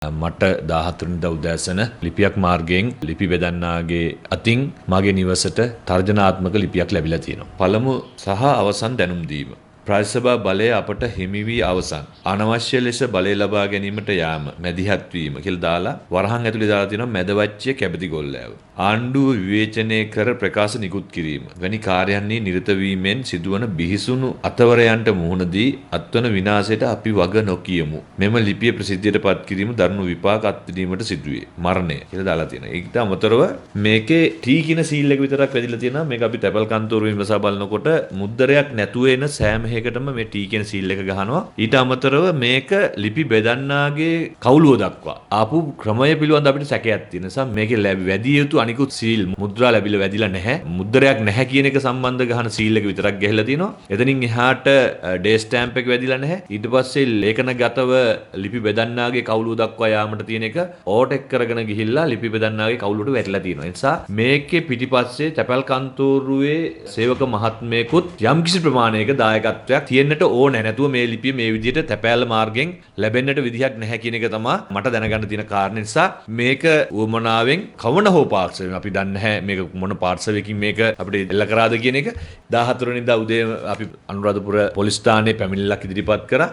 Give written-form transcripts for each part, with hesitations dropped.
මට 14 වෙනිදා උදෑසන ලිපියක් මාර්ගයෙන් ලිපි බෙදන්නාගේ අතින් මගේ නිවසට තර්ජනාත්මක ලිපියක් ලැබිලා තියෙනවා. පළමු සහ අවසන් දැනුම් දීම. ප්‍රාදේශීය බලය අපට හිමි වී අවසන්. අනවශ්‍ය ලෙස බලය ලබා ගැනීමට යාම, මැදිහත් වීම කියලා දාලා වරහන් ඇතුලේ දාලා තියෙනවා මැදවච්චිය කැබති ගොල්ලෑව. ආණ්ඩුව විවේචනය කර ප්‍රකාශ නිකුත් කිරීම වැනි කාර්යයන්හි නිරත වීමෙන් සිදුවන බිහිසුණු අතවරයන්ට මුහුණ දී අත්වන විනාශයට අපි වග නොකියමු. මෙම ලිපිය ප්‍රසිද්ධියට පත් කිරීම දරුණු විපාක අත්විඳීමට සිදුවේ. මරණය කියලා දාලා තියෙනවා. ඒකට අමතරව මේකේ ටී කියන සීල් එක විතරක් වැදිලා තියෙනවා. මේක අපි තැපල් කන්තෝරුවෙන් විමසා බලනකොට මුද්දරයක් නැතුව එන සෑම එකටම මේ ටී කියන සීල් එක ගහනවා. ඊට අමතරව මේක ලිපි බෙදන්නාගේ කවුළුව දක්වා ආපු ක්‍රමය පිළිබඳ අපිට සැකයක් තියෙන නිසා මේකේ වැදිය යුතු අනිකුත් සීල් මුද්‍රා ලැබිලා වැදිලා නැහැ. මුද්දරයක් නැහැ කියන එක සම්බන්ධ ගහන සීල් එක විතරක් ගහලා තියෙනවා. එතනින් එහාට ඩේ ස්ටෑම්ප් එක වැදිලා නැහැ. ඊට පස්සේ ලේඛනගතව ලිපි බෙදන්නාගේ කවුළුව දක්වා යාමට තියෙන එක ඕටෙක් කරගෙන ගිහිල්ලා ලිපි බෙදන්නාගේ කවුළුවට වැටලා තියෙනවා. ඒ නිසා මේකේ පිටිපස්සේ තැපැල් කන්තෝරුවේ සේවක මහත්මයෙකුත් යම්කිසි ප්‍රමාණයක දායකත්වයක් තියෙන්නට ඕනේ. නැතුව මේ ලිපිය මේ විදිහට තැපැල් මාර්ගයෙන් ලැබෙන්නට විදිහක් නැහැ කියන එක තමයි මට දැනගන්න තියෙන කාරණා. නිසා මේක උවමනාවෙන් කවන හෝ පාර්ශවයෙන් අපි දන්නේ නැහැ මේක මොන පාර්ශවයකින් මේක අපිට එල්ල කරාද කියන එක. 14 වෙනිදා උදේ අපි අනුරාධපුර පොලිස් ස්ථානයේ පැමිණිල්ලක් ඉදිරිපත් කරා.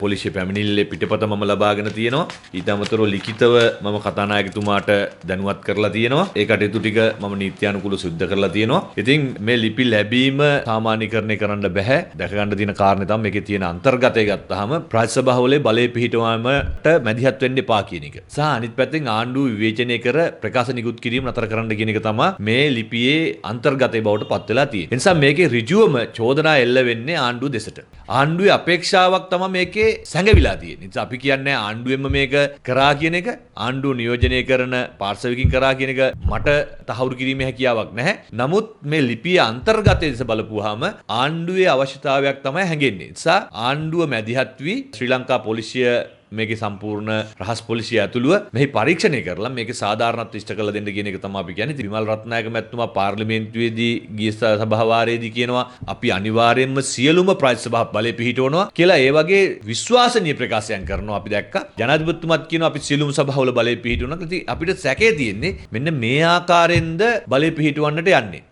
පොලිසිය පැමිණිල්ලේ පිටපත මම ලබාගෙන තියෙනවා. ඊට අමතරව ලිඛිතව මම කතානායකතුමාට දැනුවත් කරලා තියෙනවා. ඒ කටයුතු ටික මම නීත්‍යානුකූලව සිද්ධ කරලා තියෙනවා. ඉතින් මේ ලිපි ලැබීම සාමාන්‍යකරණය කරන්න බෑ. දැක ගන්න තියෙන කාරණේ තමයි මේකේ තියෙන අන්තර්ගතය ගත්තාම ප්‍රාදේශීය සභාවලේ බලය පිහිටවීමට මැදිහත් වෙන්න එපා කියන එක. සහ අනිත් පැත්තෙන් ආණ්ඩුව විවේචනය කර ප්‍රකාශ නිකුත් කිරීම නතර කරන්න කියන එක තමයි මේ ලිපියේ අන්තර්ගතය බවට පත් වෙලා තියෙන්නේ. ඒ නිසා මේකේ ඍජුවම චෝදනා එල්ල වෙන්නේ ආණ්ඩුව දෙසට. ආණ්ඩුවේ අපේක්ෂාවක් තමයි මේකේ සැඟවිලා තියෙන්නේ. නිසා අපි කියන්නේ ආණ්ඩුවෙන්ම මේක කරා කියන එක, ආණ්ඩුව නියෝජනය කරන පාර්ශවයකින් කරා කියන එක මට තහවුරු කිරීමේ හැකියාවක් නැහැ. නමුත් මේ ලිපියේ අන්තර්ගතය දෙස බලපුවාම ආණ්ඩුවේ අවශ්‍යතාවයක් තමයි හැඟෙන්නේ. නිසා ආණ්ඩුව මැදිහත් වී ශ්‍රී ලංකා පොලිසිය මේකේ සම්පූර්ණ රහස් පොලිසිය ඇතුළුව මෙහි පරීක්ෂණය කරලා මේකේ සාධාරණත්වය ඉෂ්ට කරලා දෙන්න කියන එක තමයි අපි කියන්නේ. විමල් රත්නායක මැතිතුමා පාර්ලිමේන්තුවේදී ගිය සභාවාරයේදී කියනවා අපි අනිවාර්යයෙන්ම සියලුම ප්‍රාදේශීය සභා බලය පිහිටවනවා කියලා. ඒ වගේ විශ්වාසනීය ප්‍රකාශයන් කරනවා අපි දැක්කා. ජනාධිපතිතුමාත් කියනවා අපි සියලුම සභාවල බලය පිහිටවනවා. ඉතින් අපිට සැකේ තියෙන්නේ මෙන්න මේ ආකාරයෙන්ද බලය පිහිටවන්නට යන්නේ.